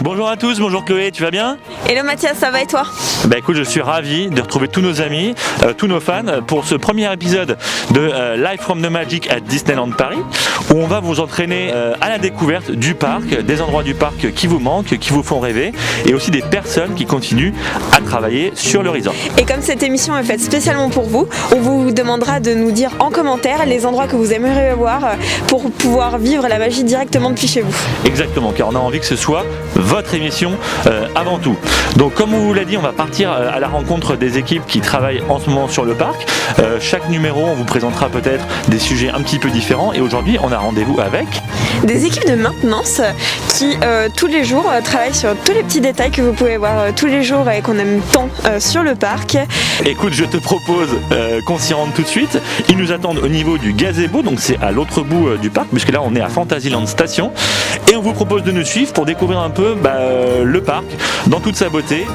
Bonjour à tous, bonjour Chloé, tu vas bien? Hello Mathias, ça va et toi? Bah écoute, je suis ravi de retrouver tous nos amis, tous nos fans pour ce premier épisode de Live from the Magic à Disneyland Paris, où on va vous entraîner à la découverte du parc, des endroits du parc qui vous manquent, qui vous font rêver, et aussi des personnes qui continuent à travailler sur le resort. Et comme cette émission est faite spécialement pour vous, on vous demandera de nous dire en commentaire les endroits que vous aimeriez voir pour pouvoir vivre la magie directement depuis chez vous. Exactement, car on a envie que ce soit votre émission avant tout. Donc comme on vous l'a dit, on va partir à la rencontre des équipes qui travaillent en ce moment sur le parc. Chaque numéro, on vous présentera peut-être des sujets un petit peu différents, et aujourd'hui on a rendez-vous avec des équipes de maintenance qui tous les jours travaillent sur tous les petits détails que vous pouvez voir tous les jours et qu'on aime tant sur le parc. Écoute, je te propose qu'on s'y rende tout de suite. Ils nous attendent au niveau du gazebo, donc c'est à l'autre bout du parc, puisque là on est à Fantasyland Station, et on vous propose de nous suivre pour découvrir un peu le parc dans toute sa beauté.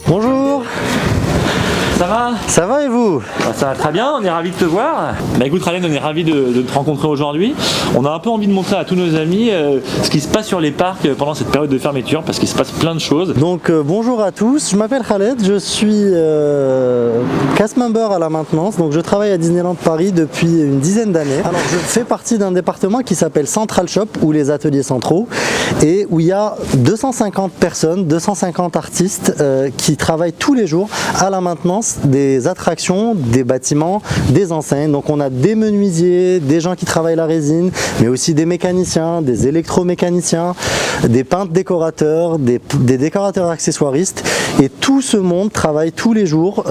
Bonjour. Ça va? Ça va et vous? Ça va très bien, on est ravis de te voir. Bah écoute Ralen, on est ravis de te rencontrer aujourd'hui. On a un peu envie de montrer à tous nos amis ce qui se passe sur les parcs pendant cette période de fermeture, parce qu'il se passe plein de choses. Donc bonjour à tous, je m'appelle Khaled, je suis cast member à la maintenance, donc je travaille à Disneyland Paris depuis une dizaine d'années. Alors je fais partie d'un département qui s'appelle Central Shop, ou les ateliers centraux, et où il y a 250 personnes, 250 artistes qui travaillent tous les jours à la maintenance des attractions, des bâtiments, des enseignes. Donc on a des menuisiers, des gens qui travaillent la résine, mais aussi des mécaniciens, des électromécaniciens, des peintres décorateurs, des décorateurs accessoiristes, et tout ce monde travaille tous les jours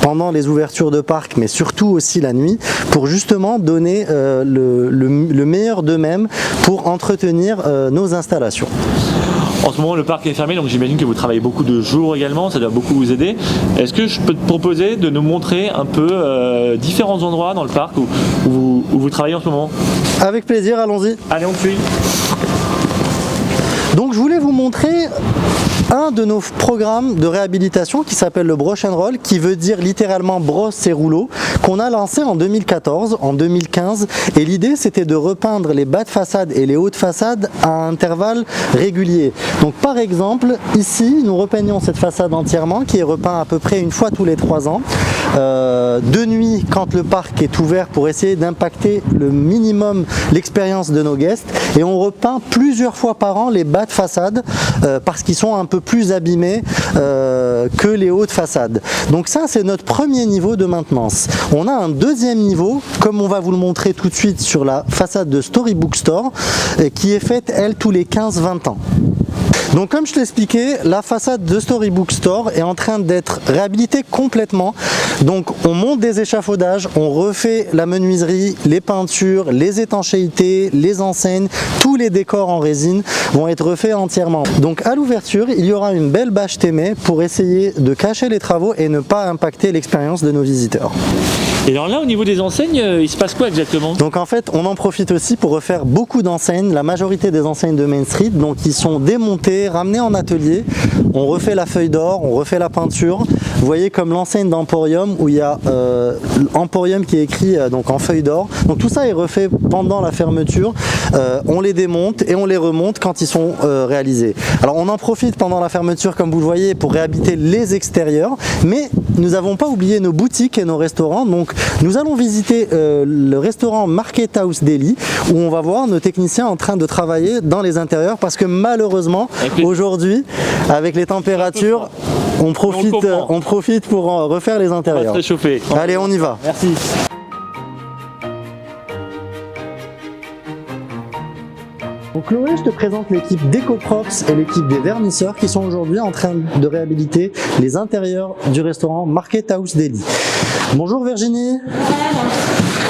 pendant les ouvertures de parc, mais surtout aussi la nuit, pour justement donner le meilleur d'eux-mêmes pour entretenir nos installations. En ce moment le parc est fermé, donc j'imagine que vous travaillez beaucoup de jours également, ça doit beaucoup vous aider. Est-ce que je peux te proposer de nous montrer un peu différents endroits dans le parc où vous travaillez en ce moment? Avec plaisir, allons-y. Allez, on te suit. Donc je voulais vous montrer un de nos programmes de réhabilitation qui s'appelle le Brush and Roll, qui veut dire littéralement brosse et rouleau, qu'on a lancé en 2014, en 2015, et l'idée c'était de repeindre les bas de façade et les hauts de façade à intervalles réguliers. Donc par exemple, ici nous repeignons cette façade entièrement, qui est repeint à peu près une fois tous les 3 ans, de nuit quand le parc est ouvert, pour essayer d'impacter le minimum l'expérience de nos guests, et on repeint plusieurs fois par an les bas de façade parce qu'ils sont un peu plus abîmés que les hauts de façade. Donc ça c'est notre premier niveau de maintenance. On a un deuxième niveau, comme on va vous le montrer tout de suite sur la façade de Storybook Store, qui est faite elle tous les 15-20 ans. Donc comme je l'expliquais, la façade de Storybook Store est en train d'être réhabilitée complètement. Donc on monte des échafaudages, on refait la menuiserie, les peintures, les étanchéités, les enseignes, tous les décors en résine vont être refaits entièrement. Donc à l'ouverture, il y aura une belle bâche témée pour essayer de cacher les travaux et ne pas impacter l'expérience de nos visiteurs. Et alors là, au niveau des enseignes, il se passe quoi exactement? Donc en fait, on en profite aussi pour refaire beaucoup d'enseignes, la majorité des enseignes de Main Street, donc ils sont démontées, ramenées en atelier, on refait la feuille d'or, on refait la peinture. Vous voyez comme l'enseigne d'Emporium où il y a Emporium qui est écrit donc en feuille d'or. Donc tout ça est refait pendant la fermeture, on les démonte et on les remonte quand ils sont réalisés. Alors on en profite pendant la fermeture comme vous le voyez pour réhabiliter les extérieurs, mais nous n'avons pas oublié nos boutiques et nos restaurants. Donc nous allons visiter le restaurant Market House Delhi où on va voir nos techniciens en train de travailler dans les intérieurs parce que malheureusement aujourd'hui avec les températures on profite pour refaire les On va intérieurs. se réchauffer. Allez, on y va. Merci. Donc Chloé, je te présente l'équipe d'EcoProps et l'équipe des vernisseurs qui sont aujourd'hui en train de réhabiliter les intérieurs du restaurant Market House Delhi. Bonjour Virginie.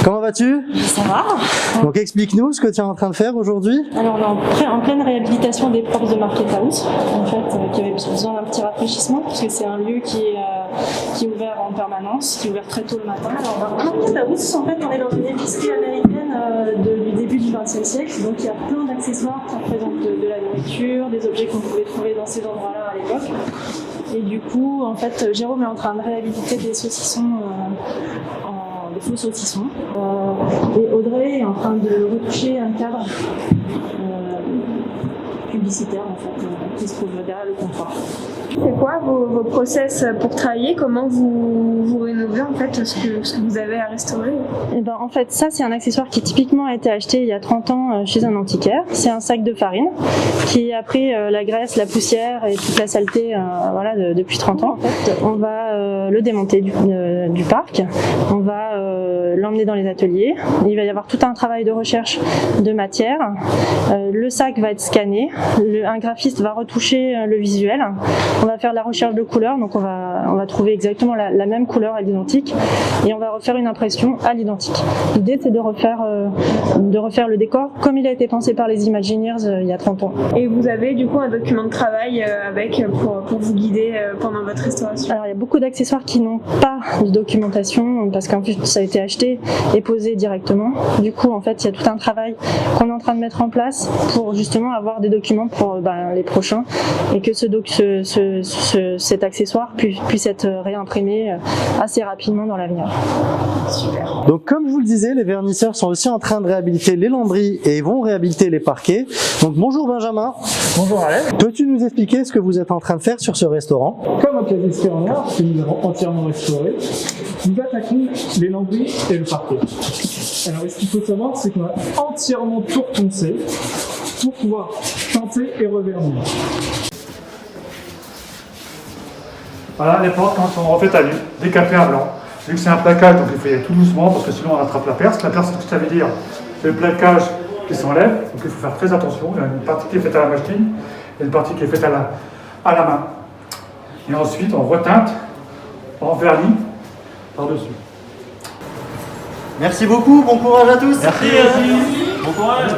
Comment vas-tu? Ça va. Donc explique-nous ce que tu es en train de faire aujourd'hui. Alors on est en pleine réhabilitation des props de Market House, en fait, qui avait besoin d'un petit rafraîchissement parce que c'est un lieu qui est ouvert en permanence, qui est ouvert très tôt le matin. Alors Market House, en fait, on est dans une épicerie américaine du début du XXe siècle, donc il y a plein d'accessoires qui représentent de la nourriture, des objets qu'on pouvait trouver dans ces endroits-là à l'époque. Et du coup, en fait, Jérôme est en train de réhabiliter des saucissons des faux saucissons. Et Audrey est en train de retoucher un cadre publicitaire en fait, qui se trouve derrière le comptoir. C'est quoi vos process pour travailler? Comment vous rénovez en fait ce que vous avez à restaurer? Et ben, en fait, ça c'est un accessoire qui typiquement a été acheté il y a 30 ans chez un antiquaire. C'est un sac de farine qui a pris la graisse, la poussière et toute la saleté depuis 30 ans. En fait, on va le démonter du parc, on va l'emmener dans les ateliers. Il va y avoir tout un travail de recherche de matière. Le sac va être scanné, un graphiste va retoucher le visuel. On va faire la recherche de couleurs, donc on va trouver exactement la même couleur à l'identique et on va refaire une impression à l'identique. L'idée c'est de refaire le décor comme il a été pensé par les Imagineers il y a 30 ans. Et vous avez du coup un document de travail pour vous guider pendant votre restauration? Alors il y a beaucoup d'accessoires qui n'ont pas de documentation parce qu'en plus ça a été acheté et posé directement. Du coup en fait il y a tout un travail qu'on est en train de mettre en place pour justement avoir des documents pour les prochains et que cet accessoire puisse être réimprimé assez rapidement dans l'avenir. Super. Donc comme je vous le disais, les vernisseurs sont aussi en train de réhabiliter les lambris et ils vont réhabiliter les parquets. Donc bonjour Benjamin. Bonjour Alex. Peux-tu nous expliquer ce que vous êtes en train de faire sur ce restaurant? Comme au Casisquet en Noir, que nous avons entièrement restauré, nous attaquons les lambris et le parquet. Alors ce qu'il faut savoir, c'est qu'on a entièrement tout reponcé pour pouvoir teinter et revernir. Voilà les portes quand on refait à nu, décapées à blanc. Vu que c'est un plaquage, donc il faut y aller tout doucement parce que sinon on attrape la perce. La perce, c'est ce que ça veut dire, c'est le plaquage qui s'enlève, donc il faut faire très attention. Il y a une partie qui est faite à la machine et une partie qui est faite à la main. Et ensuite on reteinte en vernis par-dessus. Merci beaucoup, bon courage à tous. Merci. Bon courage.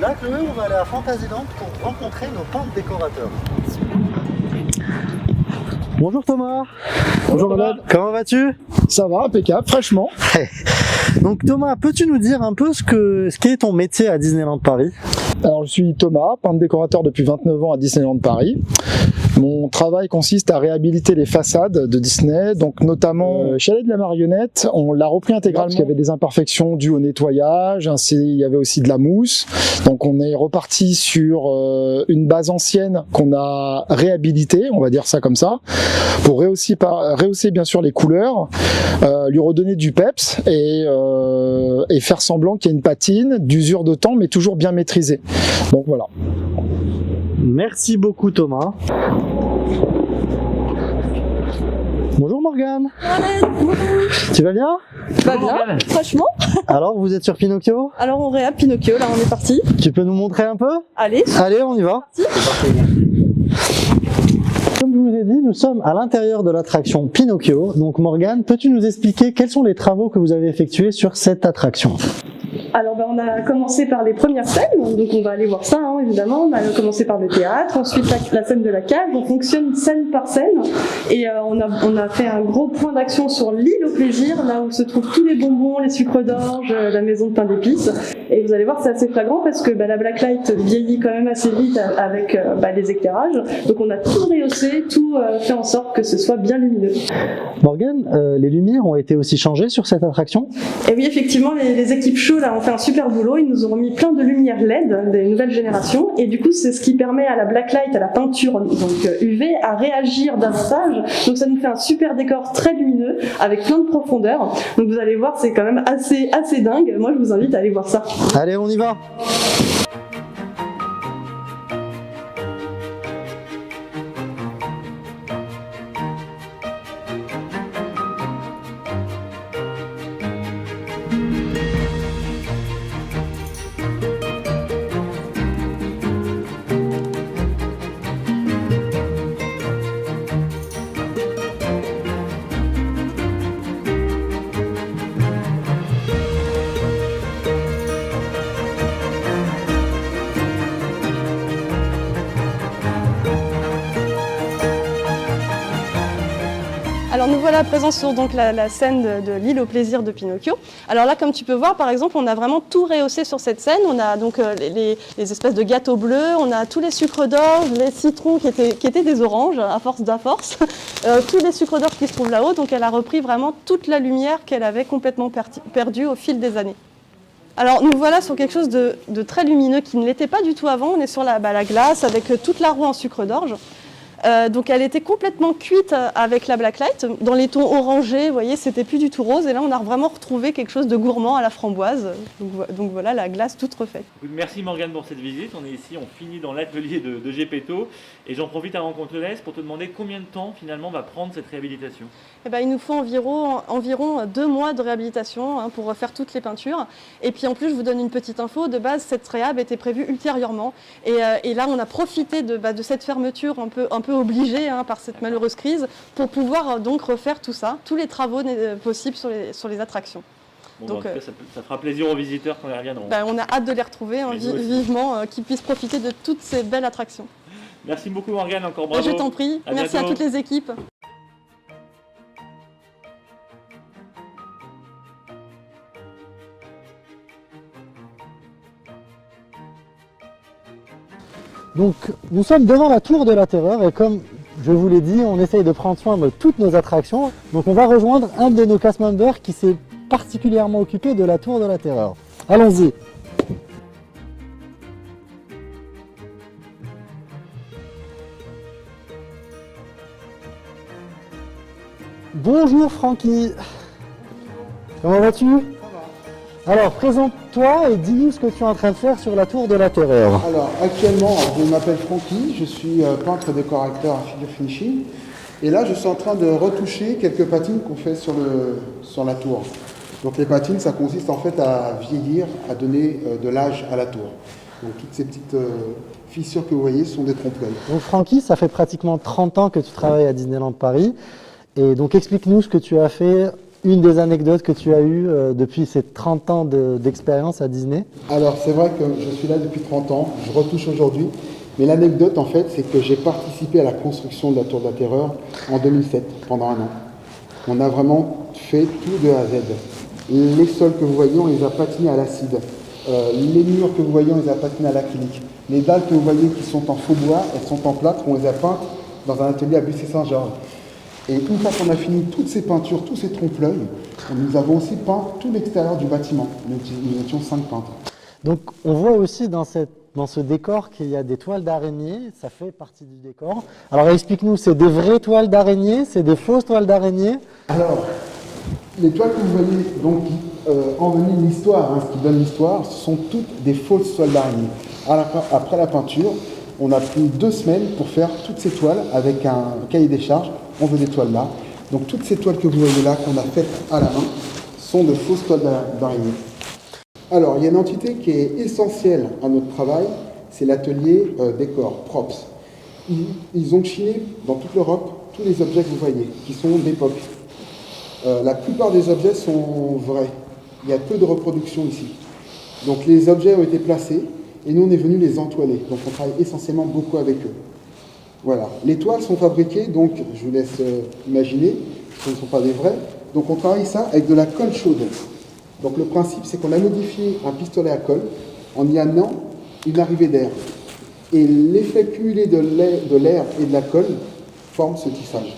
Là, Chloé, on va aller à Fantasyland pour rencontrer nos peintres décorateurs. Bonjour Thomas. Bonjour madame. Comment vas-tu? Ça va, impeccable, fraîchement. Donc Thomas, peux-tu nous dire un peu ce qu'est ton métier à Disneyland Paris? Alors je suis Thomas, peintre décorateur depuis 29 ans à Disneyland Paris. Mon travail consiste à réhabiliter les façades de Disney, donc notamment Chalet de la Marionnette, on l'a repris intégralement parce qu'il y avait des imperfections dues au nettoyage, ainsi il y avait aussi de la mousse, donc on est reparti sur une base ancienne qu'on a réhabilitée, on va dire ça comme ça, pour rehausser bien sûr les couleurs, lui redonner du peps et faire semblant qu'il y a une patine d'usure de temps mais toujours bien maîtrisée. Donc voilà. Merci beaucoup Thomas. Bonjour Morgane. Tu vas bien? Pas bien, franchement. Alors vous êtes sur Pinocchio? Alors on réa Pinocchio, là on est parti. Tu peux nous montrer un peu? Allez. Allez, on y va. Comme je vous ai dit, nous sommes à l'intérieur de l'attraction Pinocchio. Donc Morgane, peux-tu nous expliquer quels sont les travaux que vous avez effectués sur cette attraction? Alors on a commencé par les premières scènes, donc on va aller voir ça évidemment. On a commencé par le théâtre, ensuite la scène de la cage. On fonctionne scène par scène et on a fait un gros point d'action sur l'île au plaisir, là où se trouvent tous les bonbons, les sucres d'orge, la maison de pain d'épices. Et vous allez voir, c'est assez flagrant parce que la blacklight vieillit quand même assez vite avec les éclairages. Donc on a tout rehaussé, tout fait en sorte que ce soit bien lumineux. Morgane, les lumières ont été aussi changées sur cette attraction? Et oui, effectivement, les équipes show là ont fait un super boulot. Ils nous ont remis plein de lumières LED des nouvelles générations, et du coup, c'est ce qui permet à la blacklight, à la peinture donc UV, à réagir davantage. Donc ça nous fait un super décor très lumineux avec plein de profondeur. Donc vous allez voir, c'est quand même assez dingue. Moi, je vous invite à aller voir ça. Allez, on y va! Alors nous voilà à présent sur donc la scène de l'île au plaisir de Pinocchio. Alors là, comme tu peux voir, par exemple, on a vraiment tout rehaussé sur cette scène. On a donc les espèces de gâteaux bleus, on a tous les sucres d'orge, les citrons qui étaient des oranges, à force, tous les sucres d'orge qui se trouvent là-haut. Donc elle a repris vraiment toute la lumière qu'elle avait complètement perdue au fil des années. Alors nous voilà sur quelque chose de très lumineux qui ne l'était pas du tout avant. On est sur la glace avec toute la roue en sucre d'orge. Donc elle était complètement cuite avec la blacklight. Dans les tons orangés, vous voyez, c'était plus du tout rose. Et là, on a vraiment retrouvé quelque chose de gourmand à la framboise. Donc voilà, la glace toute refaite. Merci Morgane pour cette visite. On est ici, on finit dans l'atelier de Gepetto. Et j'en profite avant qu'on te laisse pour te demander combien de temps finalement va prendre cette réhabilitation. Il nous faut environ 2 mois de réhabilitation pour refaire toutes les peintures. Et puis en plus, je vous donne une petite info. De base, cette réhab était prévue ultérieurement. Et là, on a profité de cette fermeture un peu obligée par cette malheureuse crise pour pouvoir donc refaire tout ça, tous les travaux possibles sur les attractions. Bon, donc, en tout cas, ça fera plaisir aux visiteurs quand ils reviendront. On a hâte de les retrouver, vivement, qu'ils puissent profiter de toutes ces belles attractions. Merci beaucoup Morgane, encore bravo. Je t'en prie, merci à toutes les équipes. Donc nous sommes devant la Tour de la Terreur et comme je vous l'ai dit, on essaye de prendre soin de toutes nos attractions. Donc on va rejoindre un de nos cast members qui s'est particulièrement occupé de la Tour de la Terreur. Allons-y. Bonjour Francky. Comment vas-tu? Alors, présente-toi et dis-nous ce que tu es en train de faire sur la Tour de la Terreur. Alors, actuellement, je m'appelle Francky, je suis peintre décorateur à figure finishing. Et là, je suis en train de retoucher quelques patines qu'on fait sur la tour. Donc les patines, ça consiste en fait à vieillir, à donner de l'âge à la tour. Donc toutes ces petites fissures que vous voyez sont des trompe-l'œil. Donc Francky, ça fait pratiquement 30 ans que tu travailles à Disneyland Paris. Et donc explique-nous ce que tu as fait. Une des anecdotes que tu as eues depuis ces 30 ans d'expérience à Disney? Alors c'est vrai que je suis là depuis 30 ans, je retouche aujourd'hui, mais l'anecdote en fait c'est que j'ai participé à la construction de la Tour de la Terreur en 2007, pendant un an. On a vraiment fait tout de A à Z. Les sols que vous voyez, on les a patinés à l'acide. Les murs que vous voyez, on les a patinés à l'acrylique. Les dalles que vous voyez qui sont en faux bois, elles sont en plâtre, on les a peintes dans un atelier à Bussy-Saint-Georges. Et une fois qu'on a fini toutes ces peintures, tous ces trompe-l'œil, nous avons aussi peint tout l'extérieur du bâtiment. Nous étions 5 peintres. Donc on voit aussi dans ce décor qu'il y a des toiles d'araignée, ça fait partie du décor. Alors explique-nous, c'est des vraies toiles d'araignée, c'est des fausses toiles d'araignée? Alors, les toiles que vous voyez donc, qui enveniment l'histoire, ce qui donne l'histoire, ce sont toutes des fausses toiles d'araignée. Après la peinture, on a pris 2 semaines pour faire toutes ces toiles avec un cahier des charges. On veut des toiles là. Donc toutes ces toiles que vous voyez là, qu'on a faites à la main, sont de fausses toiles d'araignée. Alors, il y a une entité qui est essentielle à notre travail, c'est l'atelier décor, props. Ils ont chiné dans toute l'Europe tous les objets que vous voyez, qui sont d'époque. La plupart des objets sont vrais. Il y a peu de reproduction ici. Donc les objets ont été placés et nous on est venu les entoiler. Donc on travaille essentiellement beaucoup avec eux. Voilà. Les toiles sont fabriquées, donc je vous laisse imaginer, ce ne sont pas des vrais. Donc on travaille ça avec de la colle chaude. Donc le principe c'est qu'on a modifié un pistolet à colle en y amenant une arrivée d'air. Et l'effet cumulé de l'air et de la colle forme ce tissage.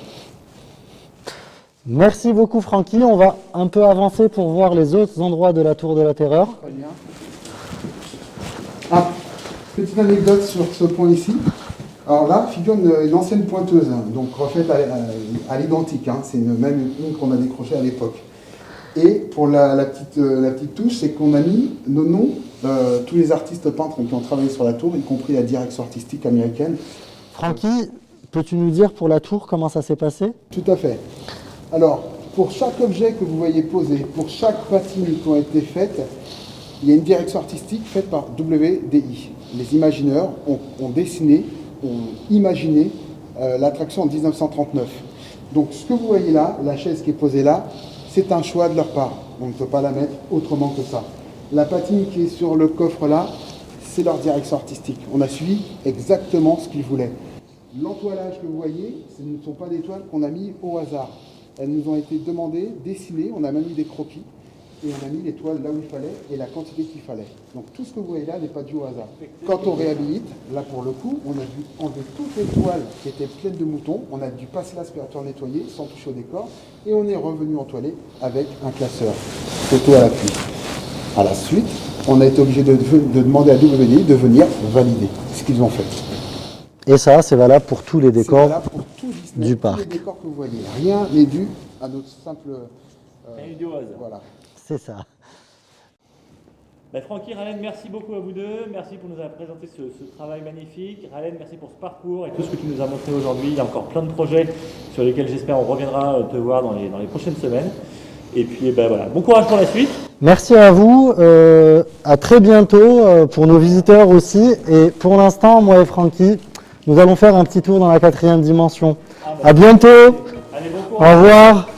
Merci beaucoup Francky, on va un peu avancer pour voir les autres endroits de la Tour de la Terreur. Très bien. Ah, petite anecdote sur ce point ici. Alors là, figure une ancienne pointeuse, hein, donc refaite à l'identique, hein, c'est même une qu'on a décrochée à l'époque. Et pour la petite touche, c'est qu'on a mis nos noms, tous les artistes peintres qui ont travaillé sur la tour, y compris la direction artistique américaine. Francky, peux-tu nous dire pour la tour comment ça s'est passé? Tout à fait. Alors, pour chaque objet que vous voyez posé, pour chaque patine qui ont été faites, il y a une direction artistique faite par WDI. Les imagineurs ont dessiné, ont imaginé l'attraction en 1939. Donc ce que vous voyez là, la chaise qui est posée là, c'est un choix de leur part. On ne peut pas la mettre autrement que ça. La patine qui est sur le coffre là, c'est leur direction artistique. On a suivi exactement ce qu'ils voulaient. L'entoilage que vous voyez, ce ne sont pas des toiles qu'on a mis au hasard. Elles nous ont été demandées, dessinées, on a même mis des croquis, et on a mis les toiles là où il fallait, et la quantité qu'il fallait. Donc tout ce que vous voyez là n'est pas dû au hasard. Quand on réhabilite, là pour le coup, on a dû enlever toutes les toiles qui étaient pleines de moutons, on a dû passer l'aspirateur nettoyer sans toucher au décor, et on est revenu entoiler avec un classeur, photo à l'appui. À la suite, on a été obligé de demander à WDI de venir valider ce qu'ils ont fait. Et ça, c'est valable pour tous les décors C'est valable pour tout Disney, du tous parc. les décors que vous voyez. Rien n'est dû à notre simple... voilà. C'est ça. Francky, Ralen, merci beaucoup à vous deux. Merci pour nous avoir présenté ce travail magnifique. Ralen, merci pour ce parcours et tout ce que tu nous as montré aujourd'hui. Il y a encore plein de projets sur lesquels j'espère on reviendra te voir dans les prochaines semaines. Et puis voilà, bon courage pour la suite. Merci à vous, à très bientôt pour nos visiteurs aussi. Et pour l'instant, moi et Francky, nous allons faire un petit tour dans la 4e dimension. À bientôt. Allez, bon courage. Au revoir.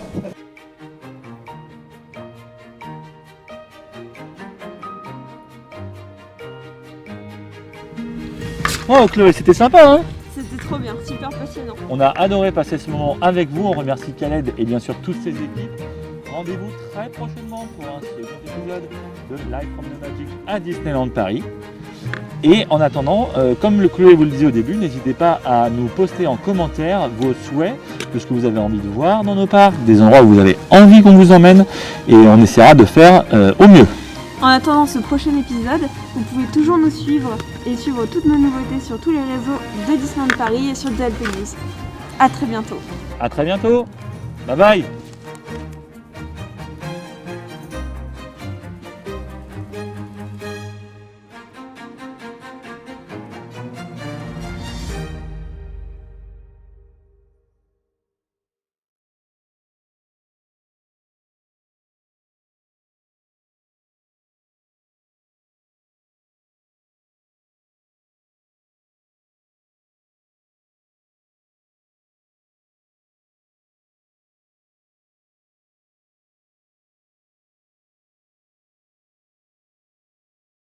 Oh Chloé, c'était sympa hein. C'était trop bien, super passionnant. On a adoré passer ce moment avec vous. On remercie Khaled et bien sûr toutes ses équipes. Rendez-vous très prochainement pour un second épisode de Live from the Magic à Disneyland Paris. Et en attendant, comme le Chloé vous le disait au début, n'hésitez pas à nous poster en commentaire vos souhaits de ce que vous avez envie de voir dans nos parcs, des endroits où vous avez envie qu'on vous emmène, et on essaiera de faire au mieux. En attendant ce prochain épisode, vous pouvez toujours nous suivre et suivre toutes nos nouveautés sur tous les réseaux de Disneyland Paris et sur DLP News. A très bientôt. À très bientôt. Bye bye.